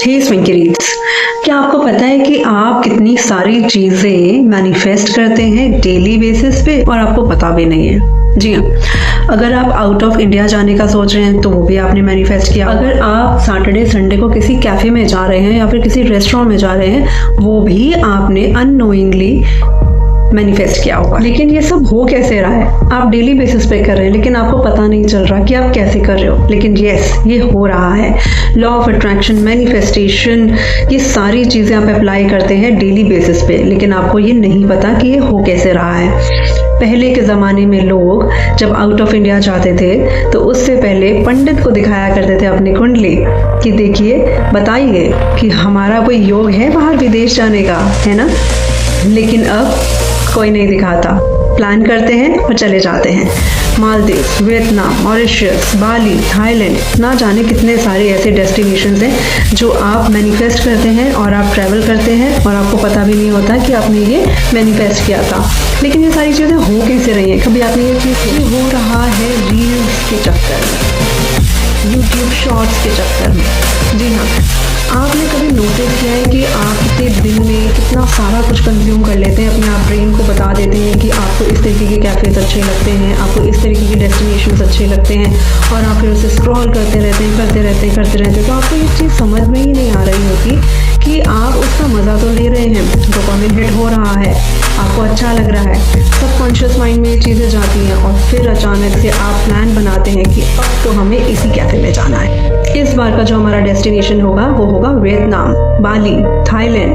हे स्विंकी reads, क्या आपको पता है कि आप कितनी सारी चीज़ें मैनिफेस्ट करते हैं डेली बेसिस पे और आपको पता भी नहीं है। जी हाँ, अगर आप आउट ऑफ इंडिया जाने का सोच रहे हैं तो वो भी आपने मैनिफेस्ट किया। अगर आप सैटरडे संडे को किसी कैफ़े में जा रहे हैं या फिर किसी रेस्टोरेंट में जा रहे हैं, वो भी आपने अननोइंगली मैनिफेस्ट किया होगा। लेकिन ये सब हो कैसे रहा है? आप डेली बेसिस पे कर रहे हैं लेकिन आपको पता नहीं चल रहा कि आप कैसे कर रहे हो। लेकिन यस, ये हो रहा है। लॉ ऑफ अट्रैक्शन, मैनिफेस्टेशन, ये सारी चीज़ें आप अप्लाई करते हैं डेली बेसिस पे, लेकिन आपको ये नहीं पता कि ये हो कैसे रहा है। पहले के ज़माने में लोग जब आउट ऑफ इंडिया जाते थे तो उससे पहले पंडित को दिखाया करते थे अपनी कुंडली कि देखिए, बताइए कि हमारा कोई योग है बाहर विदेश जाने का, है ना। लेकिन अब कोई नहीं दिखाता, प्लान करते हैं और चले जाते हैं। मालदीव, वियतनाम, मॉरिशस, बाली, थाईलैंड, ना जाने कितने सारे ऐसे डेस्टिनेशंस हैं जो आप मैनिफेस्ट करते हैं और आप ट्रैवल करते हैं और आपको पता भी नहीं होता कि आपने ये मैनिफेस्ट किया था। लेकिन ये सारी चीज़ें हो कैसे रही हैं? कभी आपने ये चीज़ हो रहा है रील्स के चक्कर में, यूट्यूब शॉर्ट्स के चक्कर में। जी हाँ, आपने कभी नोटिस किया है कि आप इतने दिन में कितना सारा कुछ कंज्यूम कर लेते हैं, अपने आप ब्रेन को बता देते हैं कि आपको इस तरीके के कैफ़ेज अच्छे लगते हैं, आपको इस तरीके के डेस्टिनेशंस अच्छे लगते हैं, और आप फिर उसे स्क्रॉल करते रहते हैं। तो आपको ये चीज़ समझ में ही नहीं आ रही होती कि आप उसका मज़ा तो ले रहे हैं, डोपामिन हिट हो रहा है, आपको अच्छा लग रहा है, सबकॉन्शियस माइंड में ये चीज़ें जाती हैं और फिर अचानक से आप प्लान बनाते हैं कि अब तो हमें इसी कैफ़े में जाना है। इस बार का जो हमारा डेस्टिनेशन होगा वो होगा वियतनाम, बाली, थाईलैंड।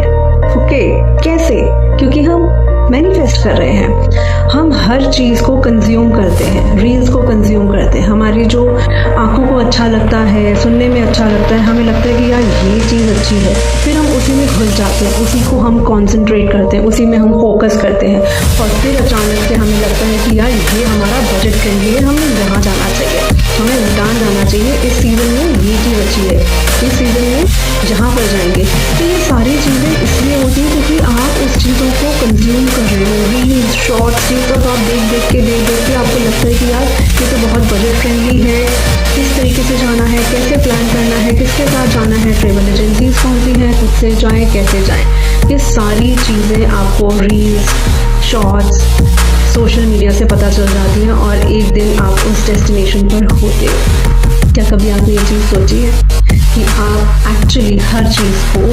ओके, कैसे? क्योंकि हम मैनिफेस्ट कर रहे हैं। हम हर चीज़ को कंज्यूम करते हैं, रील्स को कंज्यूम करते हैं। हमारी जो आंखों को अच्छा लगता है, सुनने में अच्छा लगता है, हमें लगता है कि यार ये चीज़ अच्छी है, फिर हम उसी में घुस जाते हैं, उसी को हम कॉन्सेंट्रेट करते हैं, उसी में हम फोकस करते हैं, और फिर अचानक से हमें लगता है कि यार ये हमारा बजट फ्रेंडली है, हमें यहाँ जाना चाहिए, हमें भूटान जाना चाहिए, इस सीज़न में ये चीज़ अच्छी है, इस सीज़न में यहाँ पर जाएंगे। तो ये सारी चीज़ें इसलिए होती हैं क्योंकि आप उस चीज़ों को कंज्यूम कर रहे हो। रील्स, शॉर्ट्स, ये सब आप देख के आपको लगता है कि यार ये तो बहुत बजट फ्रेंडली है, किस तरीके से जाना है, कैसे प्लान करना है, किसके साथ जाना है, ट्रेवल एजेंसीज कौन सी हैं, खुद से जाएँ, कैसे जाएँ। ये सारी चीज़ें आपको रील्स, शॉर्ट्स, सोशल मीडिया से पता चल जाती हैं और एक दिन आप उस डेस्टिनेशन पर होते हो। क्या कभी आपने ये चीज़ सोची है कि आप एक्चुअली हर चीज़ को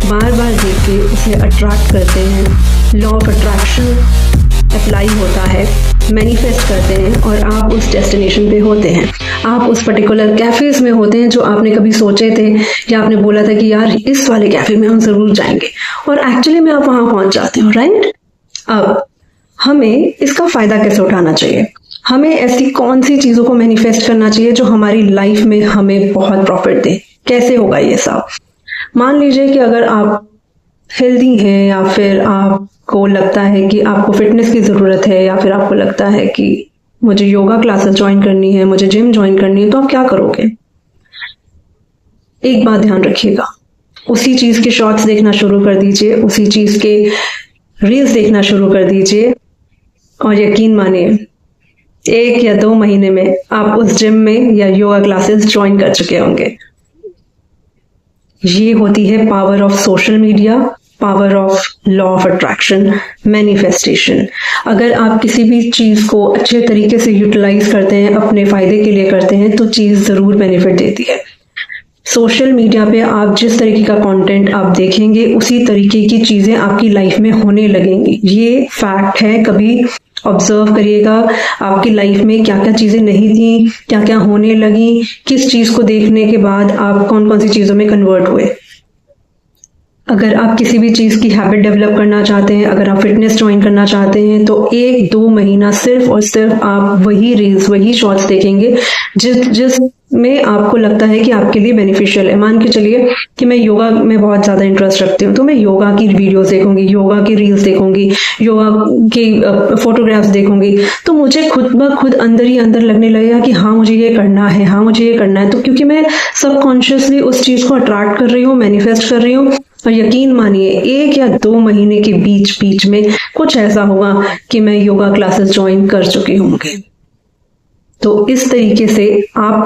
बार बार देख के उसे अट्रैक्ट करते हैं? लॉ ऑफ अट्रैक्शन अप्लाई होता है, मैनिफेस्ट करते हैं और आप उस डेस्टिनेशन पे होते हैं। आप उस पर्टिकुलर कैफ़ेज़ में होते हैं जो आपने कभी सोचे थे या आपने बोला था कि यार इस वाले कैफ़े में हम ज़रूर जाएंगे, और एक्चुअली में आप वहाँ पहुँच जाते हो, राइट। अब हमें इसका फ़ायदा कैसे उठाना चाहिए? हमें ऐसी कौन सी चीज़ों को मैनिफेस्ट करना चाहिए जो हमारी लाइफ में हमें बहुत प्रॉफिट दे? कैसे होगा ये सब? मान लीजिए कि अगर आप हेल्दी हैं या फिर आपको लगता है कि आपको फिटनेस की ज़रूरत है, या फिर आपको लगता है कि मुझे योगा क्लासेस ज्वाइन करनी है, मुझे जिम ज्वाइन करनी है, तो आप क्या करोगे? एक बात ध्यान रखिएगा, उसी चीज़ के शॉर्ट्स देखना शुरू कर दीजिए, उसी चीज़ के रील्स देखना शुरू कर दीजिए, और यकीन मानिए 1 या 2 महीने में आप उस जिम में या योगा क्लासेस ज्वाइन कर चुके होंगे। ये होती है power of social media, power of law of attraction, manifestation. अगर आप किसी भी चीज़ को अच्छे तरीके से यूटिलाइज करते हैं, अपने फ़ायदे के लिए करते हैं, तो चीज़ ज़रूर बेनिफिट देती है। सोशल मीडिया पे आप जिस तरीके का कंटेंट आप देखेंगे, उसी तरीके की चीज़ें आपकी लाइफ में होने लगेंगी। ये फैक्ट है। कभी ऑब्जर्व करिएगा आपकी लाइफ में क्या क्या चीज़ें नहीं थी, क्या क्या होने लगी, किस चीज़ को देखने के बाद आप कौन कौन सी चीज़ों में कन्वर्ट हुए। अगर आप किसी भी चीज़ की हैबिट डेवलप करना चाहते हैं, अगर आप फिटनेस ज्वाइन करना चाहते हैं, तो 1-2 महीना सिर्फ और सिर्फ आप वही रील्स, वही शॉर्ट्स देखेंगे जिस में आपको लगता है कि आपके लिए बेनिफिशियल है। मान के चलिए कि मैं योगा में बहुत ज़्यादा इंटरेस्ट रखती हूँ, तो मैं योगा की वीडियोस देखूंगी, योगा की रील्स देखूंगी, योगा की फोटोग्राफ्स देखूंगी, तो मुझे खुद ब खुद अंदर ही अंदर लगने लगेगा कि हाँ मुझे ये करना है, हाँ मुझे ये करना है। तो क्योंकि मैं सबकॉन्शियसली उस चीज़ को अट्रैक्ट कर रही हूँ, मैनिफेस्ट कर रही हूँ, और यकीन मानिए 1 या 2 महीने के बीच में कुछ ऐसा होगा कि मैं योगा क्लासेस ज्वाइन कर चुकी होंगी। तो इस तरीके से आप